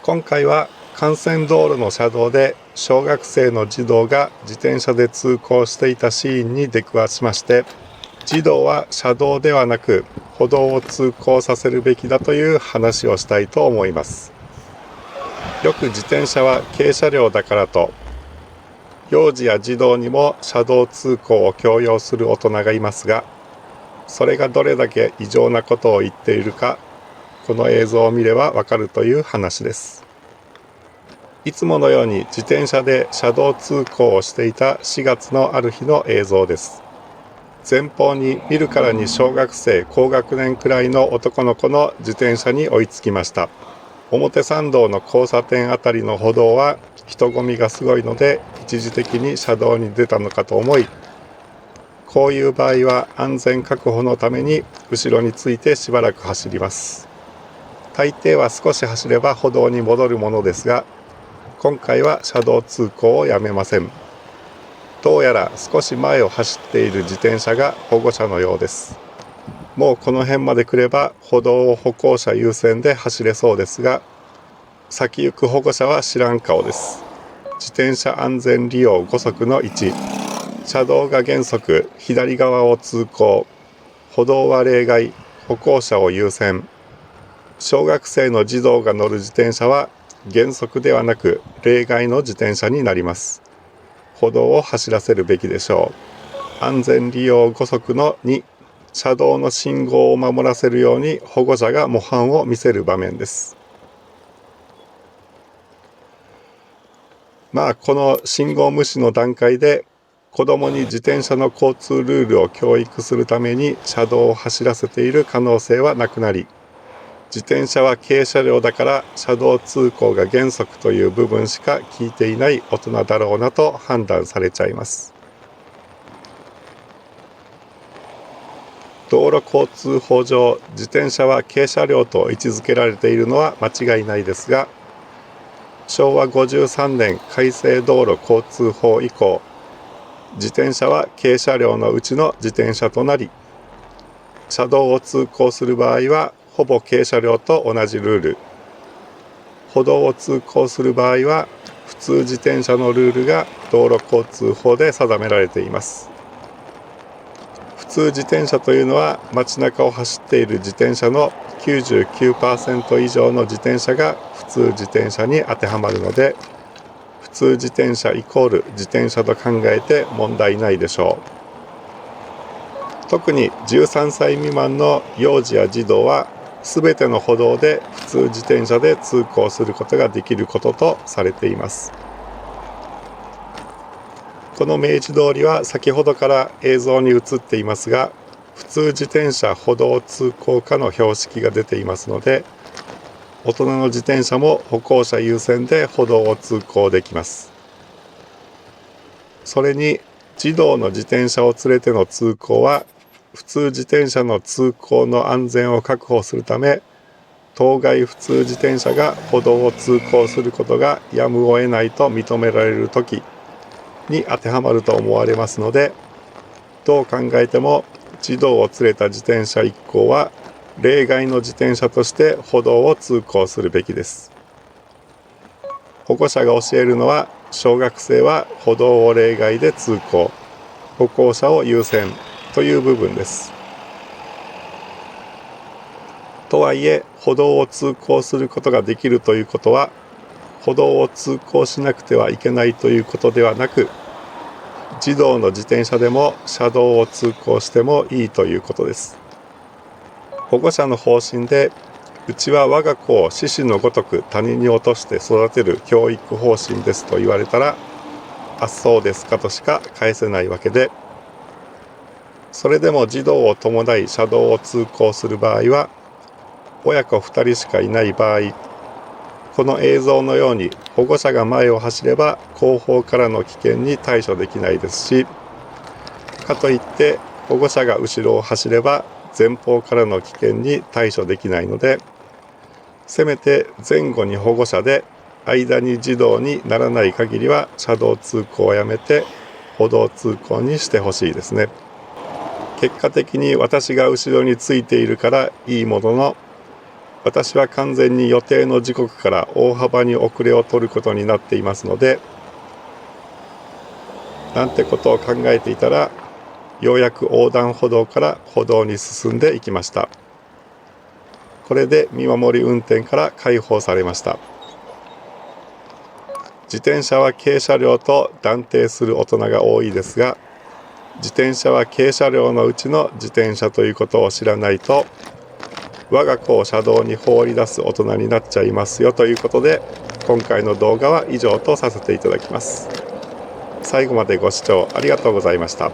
今回は幹線道路の車道で小学生の児童が自転車で通行していたシーンに出くわしまして、児童は車道ではなく歩道を通行させるべきだという話をしたいと思います。よく自転車は軽車両だからと、幼児や児童にも車道通行を強要する大人がいますが、それがどれだけ異常なことを言っているか、この映像を見ればわかるという話です。いつものように自転車で車道通行をしていた4月のある日の映像です。前方に見るからに小学生高学年くらいの男の子の自転車に追いつきました。表参道の交差点あたりの歩道は人混みがすごいので一時的に車道に出たのかと思い、こういう場合は安全確保のために後ろについてしばらく走ります。大抵は少し走れば歩道に戻るものですが、今回は車道通行をやめません。どうやら少し前を走っている自転車が保護者のようです。もうこの辺まで来れば歩道を歩行者優先で走れそうですが、先行く保護者は知らん顔です。自転車安全利用5則の1、車道が原則左側を通行、歩道は例外、歩行者を優先。小学生の児童が乗る自転車は原則ではなく例外の自転車になります。歩道を走らせるべきでしょう。安全利用5則の2、車道の信号を守らせるように保護者が模範を見せる場面です。この信号無視の段階で子どもに自転車の交通ルールを教育するために車道を走らせている可能性はなくなり、自転車は軽車両だから車道通行が原則という部分しか聞いていない大人だろうなと判断されちゃいます。道路交通法上、自転車は軽車両と位置づけられているのは間違いないですが、昭和53年改正道路交通法以降、自転車は軽車両のうちの自転車となり、車道を通行する場合はほぼ軽車両と同じルール、歩道を通行する場合は普通自転車のルールが道路交通法で定められています。普通自転車というのは街中を走っている自転車の 99% 以上の自転車が普通自転車に当てはまるので、普通自転車イコール自転車と考えて問題ないでしょう。特に13歳未満の幼児や児童はすべての歩道で普通自転車で通行することができることとされています。この明治通りは先ほどから映像に映っていますが、普通自転車歩道通行課の標識が出ていますので、大人の自転車も歩行者優先で歩道を通行できます。それに児童の自転車を連れての通行は普通自転車の通行の安全を確保するため、当該普通自転車が歩道を通行することがやむを得ないと認められるときに当てはまると思われますので、どう考えても児童を連れた自転車一行は例外の自転車として歩道を通行するべきです。保護者が教えるのは、小学生は歩道を例外で通行、歩行者を優先という部分です。とはいえ、歩道を通行することができるということは、歩道を通行しなくてはいけないということではなく、児童の自転車でも車道を通行してもいいということです。保護者の方針で、うちは我が子を獅子のごとく谷に落として育てる教育方針ですと言われたら、あ、そうですかとしか返せないわけで、それでも児童を伴い車道を通行する場合は、親子2人しかいない場合、この映像のように保護者が前を走れば後方からの危険に対処できないですし、かといって保護者が後ろを走れば前方からの危険に対処できないので、せめて前後に保護者で間に児童にならない限りは車道通行をやめて歩道通行にしてほしいですね。結果的に私が後ろについているからいいものの、私は完全に予定の時刻から大幅に遅れを取ることになっていますので、なんてことを考えていたら、ようやく横断歩道から歩道に進んでいきました。これで見守り運転から解放されました。自転車は軽車両と断定する大人が多いですが、自転車は軽車両のうちの自転車ということを知らないと、我が子を車道に放り出す大人になっちゃいますよということで、今回の動画は以上とさせていただきます。最後までご視聴ありがとうございました。